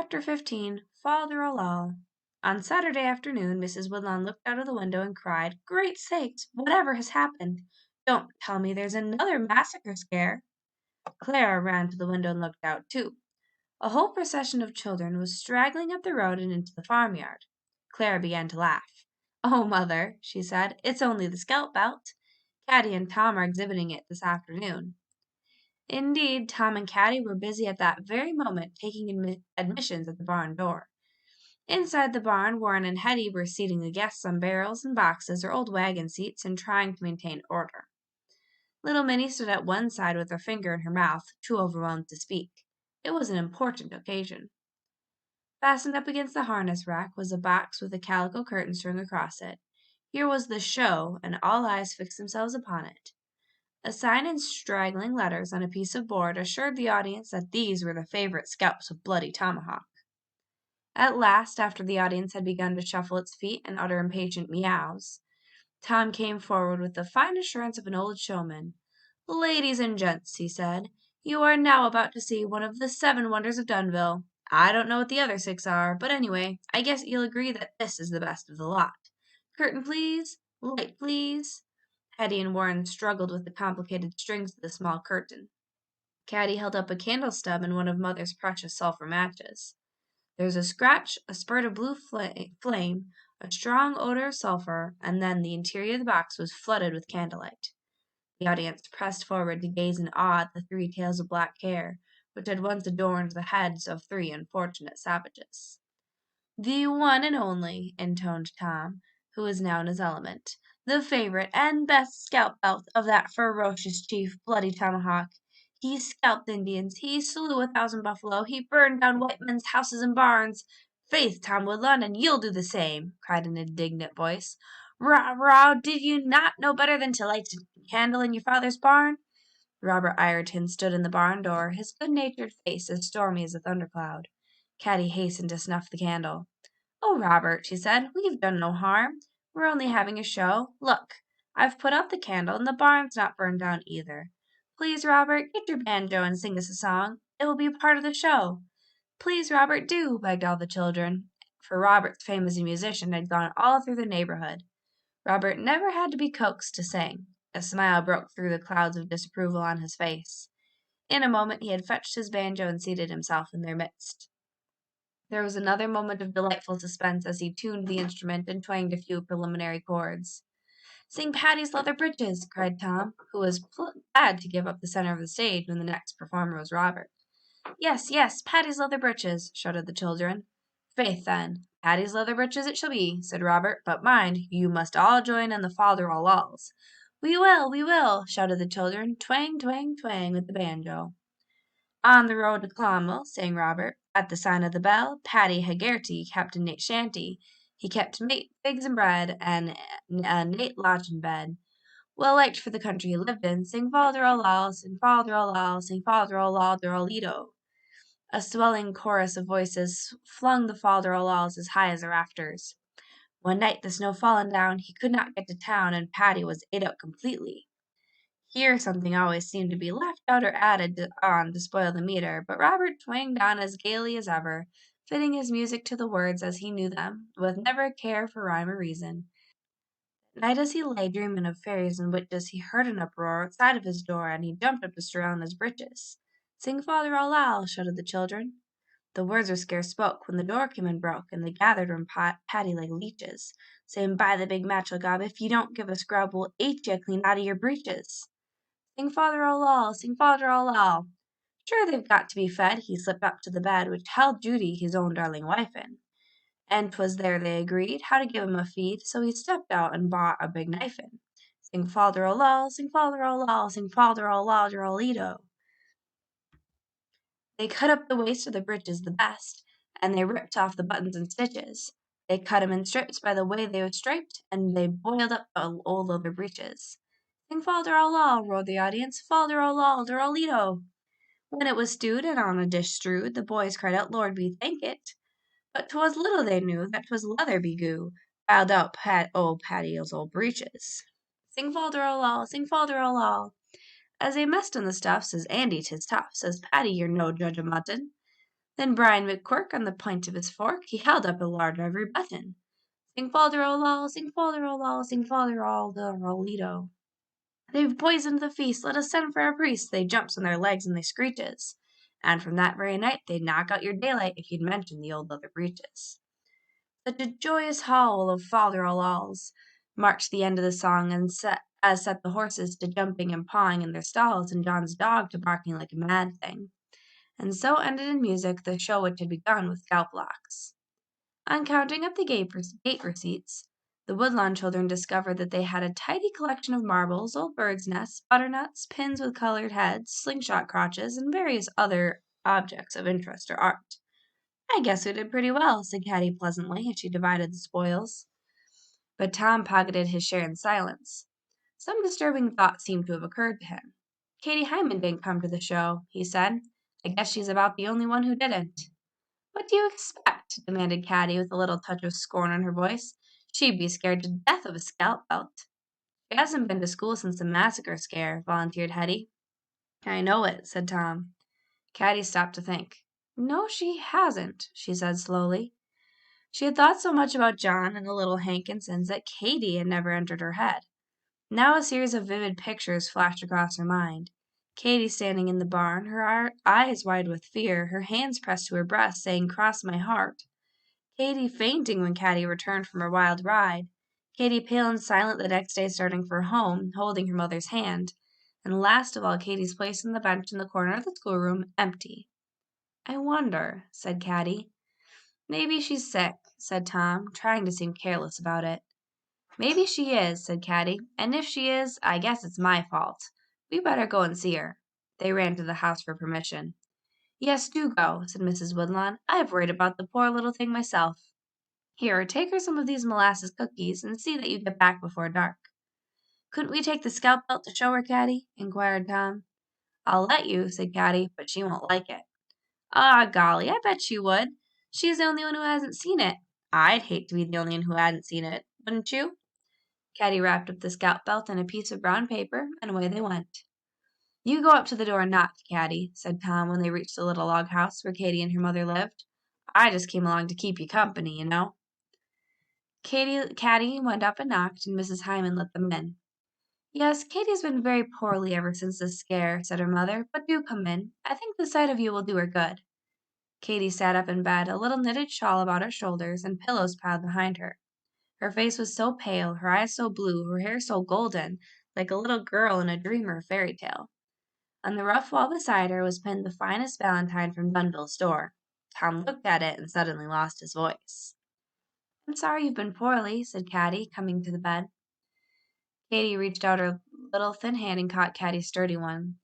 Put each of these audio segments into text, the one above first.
Chapter 15 Fol-de-rol-lol. On Saturday afternoon, Mrs. Woodlawn looked out of the window and cried, "Great sakes! Whatever has happened? Don't tell me there's another massacre scare!" Clara ran to the window and looked out, too. A whole procession of children was straggling up the road and into the farmyard. Clara began to laugh. "Oh, Mother," she said, "it's only the scalp belt. Caddie and Tom are exhibiting it this afternoon." Indeed, Tom and Caddie were busy at that very moment taking admissions at the barn door. Inside the barn, Warren and Hetty were seating the guests on barrels and boxes or old wagon seats and trying to maintain order. Little Minnie stood at one side with her finger in her mouth, too overwhelmed to speak. It was an important occasion. Fastened up against the harness rack was a box with a calico curtain strung across it. Here was the show, and all eyes fixed themselves upon it. A sign in straggling letters on a piece of board assured the audience that these were the favorite scalps of Bloody Tomahawk. At last, after the audience had begun to shuffle its feet and utter impatient meows, Tom came forward with the fine assurance of an old showman. "Ladies and gents," he said, "you are now about to see one of the 7 wonders of Dunville. I don't know what the other 6 are, but anyway, I guess you'll agree that this is the best of the lot. Curtain, please. Light, please." Hetty and Warren struggled with the complicated strings of the small curtain. Caddie held up a candle stub and one of Mother's precious sulphur matches. There was a scratch, a spurt of blue flame, a strong odor of sulphur, and then the interior of the box was flooded with candlelight. The audience pressed forward to gaze in awe at the 3 tails of black hair, which had once adorned the heads of 3 unfortunate savages. "The one and only," intoned Tom, who was now in his element, "the favorite and best scalp belt of that ferocious chief, Bloody Tomahawk. He scalped Indians, he slew 1,000 buffalo, he burned down white men's houses and barns. Faith, Tom Woodlawn, and you'll do the same," cried an indignant voice. "Rah, rah, did you not know better than to light a candle in your father's barn?" Robert Ireton stood in the barn door, his good-natured face as stormy as a thundercloud. Caddie hastened to snuff the candle. "Oh, Robert," she said, "we've done no harm. We're only having a show. Look, I've put out the candle, and the barn's not burned down either. Please, Robert, get your banjo and sing us a song. It will be a part of the show." "Please, Robert, do," begged all the children, for Robert's fame as a musician had gone all through the neighborhood. Robert never had to be coaxed to sing. A smile broke through the clouds of disapproval on his face. In a moment he had fetched his banjo and seated himself in their midst. There was another moment of delightful suspense as he tuned the instrument and twanged a few preliminary chords. "Sing Patty's Leather Breeches," cried Tom, who was glad to give up the center of the stage when the next performer was Robert. "Yes, yes, Patty's Leather Breeches," shouted the children. "Faith, then, Patty's Leather Breeches it shall be," said Robert, "but mind, you must all join in the fol-de-rol-lols." We will," shouted the children, twang, twang, twang with the banjo. "On the road to Clonmel," sang Robert. "At the sign of the bell, Paddy Haggerty kept a nate shanty. He kept mate, figs and bread, and a nate lodging bed. Well liked for the country he lived in. Sing fol-de-rol-lol, sing fol-de-rol-lol, sing fol-de-rol-lol-de-rol-ito." A swelling chorus of voices flung the fol-de-rol-lols as high as the rafters. One night, the snow falling down, he could not get to town, and Paddy was ate up completely. Here something always seemed to be left out or added on to spoil the meter, but Robert twanged on as gaily as ever, fitting his music to the words as he knew them, with never a care for rhyme or reason. At night as he lay dreaming of fairies and witches, he heard an uproar outside of his door, and he jumped up to stir on his breeches. "Sing fol-de-rol-lol," shouted the children. The words were scarce spoke when the door came and broke, and they gathered round Paddy like leeches, saying, "By the big matchel gob, if you don't give us grub, we'll eat you clean out of your breeches." "Sing fol-de-rol-lol, sing fol-de-rol-lol." Sure they've got to be fed. He slipped up to the bed which held Judy, his own darling wife, in. And 'twas there they agreed how to give him a feed, so he stepped out and bought a big knife in. Sing fol-de-rol-lol, sing fol-de-rol-lol, sing fol-de-rol-lol-de-rol-ito. They cut up the waist of the breeches the best, and they ripped off the buttons and stitches. They cut 'em in strips by the way they was striped, and they boiled up the old leather breeches. "Sing fol-de-rol-lol," roared the audience, "fol-de-rol-lol-de-rol-ito." When it was stewed and on a dish strewed, the boys cried out, "Lord be thank it!" But 'twas little they knew that 'twas leather be-goo, biled out old Paddy's old breeches. "Sing fol-de-rol-lol, sing fol-de-rol-lol." "As they messed in the stuff," says Andy, "'tis tough," says Paddy, "you're no judge of mutton." Then Brian McQuirk, on the point of his fork, he held up a large ivory button. Sing fol-de-rol-lol, sing fol-de-rol-lol, sing fol-de-rol-de-rolito. They've poisoned the feast, let us send for our priest. They jumps on their legs and they screeches. And from that very night they'd knock out your daylight if you'd mention the old leather breeches. Such a joyous howl of fol-de-rol-lols marked the end of the song, and set the horses to jumping and pawing in their stalls, and John's dog to barking like a mad thing. And so ended in music the show which had begun with scalp locks. On counting up the gate receipts, the Woodlawn children discovered that they had a tidy collection of marbles, old birds' nests, butternuts, pins with colored heads, slingshot crotches, and various other objects of interest or art. I guess we did pretty well, said Caddie pleasantly, as she divided the spoils. But Tom pocketed his share in silence. Some disturbing thought seemed to have occurred to him. Katie Hyman didn't come to the show, he said. I guess she's about the only one who didn't. What do you expect? Demanded Caddie with a little touch of scorn in her voice. She'd be scared to death of a scalp belt. She hasn't been to school since the massacre scare, volunteered Hetty. I know it, said Tom. Caddie stopped to think. No, she hasn't, she said slowly. She had thought so much about John and the little Hankinsons that Katie had never entered her head. Now a series of vivid pictures flashed across her mind. Katie standing in the barn, her eyes wide with fear, her hands pressed to her breast, saying, "Cross my heart." Katie fainting when Caddie returned from her wild ride. Katie pale and silent the next day starting for home, holding her mother's hand. And last of all, Katie's place on the bench in the corner of the schoolroom, empty. I wonder, said Caddie. Maybe she's sick, said Tom, trying to seem careless about it. Maybe she is, said Caddie, and if she is, I guess it's my fault. We better go and see her. They ran to the house for permission. Yes, do go, said Mrs. Woodlawn. I've worried about the poor little thing myself. Here, take her some of these molasses cookies, and see that you get back before dark. Couldn't we take the scalp belt to show her, Caddie? Inquired Tom. I'll let you, said Caddie, but she won't like it. Ah, golly, I bet she would. She's the only one who hasn't seen it. I'd hate to be the only one who hadn't seen it, wouldn't you? Caddie wrapped up the scalp belt in a piece of brown paper, and away they went. You go up to the door and knock, Caddie, said Tom when they reached the little log house where Katie and her mother lived. I just came along to keep you company, you know. Caddie went up and knocked, and Mrs. Hyman let them in. Yes, Katie's been very poorly ever since the scare, said her mother, but do come in. I think the sight of you will do her good. Katie sat up in bed, a little knitted shawl about her shoulders, and pillows piled behind her. Her face was so pale, her eyes so blue, her hair so golden, like a little girl in a dream or fairy tale. On the rough wall beside her was pinned the finest valentine from Dunville's store. Tom looked at it and suddenly lost his voice. I'm sorry you've been poorly, said Caddie, coming to the bed. Katie reached out her little thin hand and caught Caddie's sturdy one.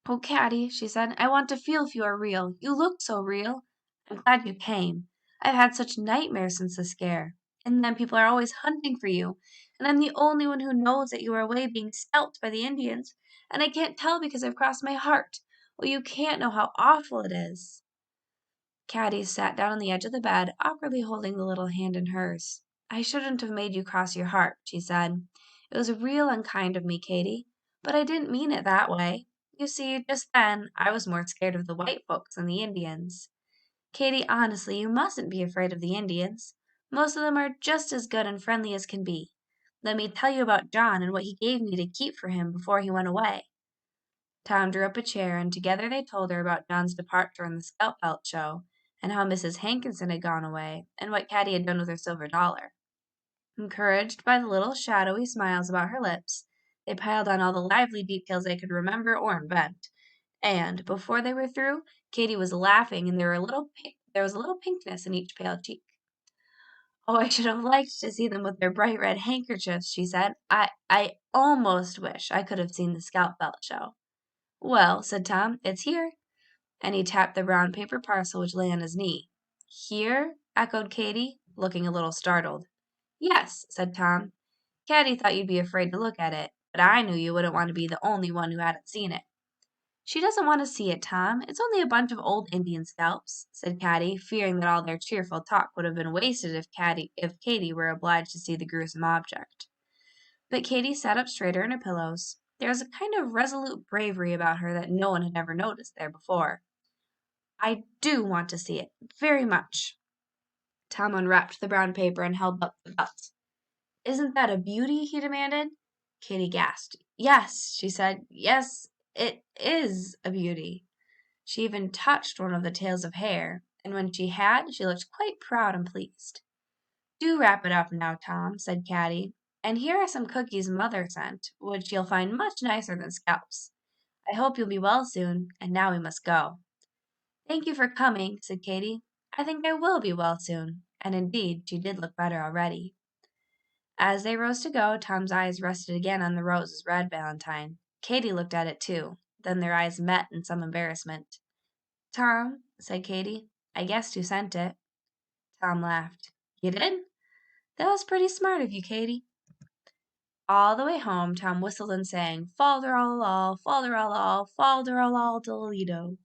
Oh, Caddie, she said, I want to feel if you are real. You looked so real. I'm glad you came. I've had such nightmares since the scare. And then people are always hunting for you. And I'm the only one who knows that you are away being scalped by the Indians. And I can't tell because I've crossed my heart. Oh, you can't know how awful it is. Caddie sat down on the edge of the bed, awkwardly holding the little hand in hers. I shouldn't have made you cross your heart, she said. It was real unkind of me, Katie, but I didn't mean it that way. You see, just then, I was more scared of the white folks than the Indians. Katie, honestly, you mustn't be afraid of the Indians. Most of them are just as good and friendly as can be. Let me tell you about John and what he gave me to keep for him before he went away. Tom drew up a chair, and together they told her about John's departure on the Scalp Belt show, and how Mrs. Hankinson had gone away, and what Caddie had done with her silver dollar. Encouraged by the little shadowy smiles about her lips, they piled on all the lively details they could remember or invent, and, before they were through, Katie was laughing, and there was a little pinkness in each pale cheek. Oh, I should have liked to see them with their bright red handkerchiefs, she said. I almost wish I could have seen the Scalp Belt show. Well, said Tom, it's here. And he tapped the brown paper parcel which lay on his knee. Here? Echoed Katie, looking a little startled. Yes, said Tom. Caddie thought you'd be afraid to look at it, but I knew you wouldn't want to be the only one who hadn't seen it. She doesn't want to see it, Tom. It's only a bunch of old Indian scalps, said Caddie, fearing that all their cheerful talk would have been wasted if Katie were obliged to see the gruesome object. But Katie sat up straighter in her pillows. There was a kind of resolute bravery about her that no one had ever noticed there before. I do want to see it, very much. Tom unwrapped the brown paper and held up the belt. Isn't that a beauty? He demanded. Katy gasped. Yes, she said. Yes, it is a beauty. She even touched one of the tails of hair, and when she had, she looked quite proud and pleased. Do wrap it up now, Tom, said Caddy. And here are some cookies Mother sent, which you'll find much nicer than scalps. I hope you'll be well soon, and now we must go. Thank you for coming, said Katy. I think I will be well soon, and indeed she did look better already. As they rose to go, Tom's eyes rested again on the rose red valentine. Katy looked at it too. Then their eyes met in some embarrassment. Tom, said Katy, I guessed who sent it. Tom laughed. You did? That was pretty smart of you, Katy. All the way home, Tom whistled and sang, Fal-de-ral-lal, fal-de-ral-lal, fal-de-ral-lal, Toledo.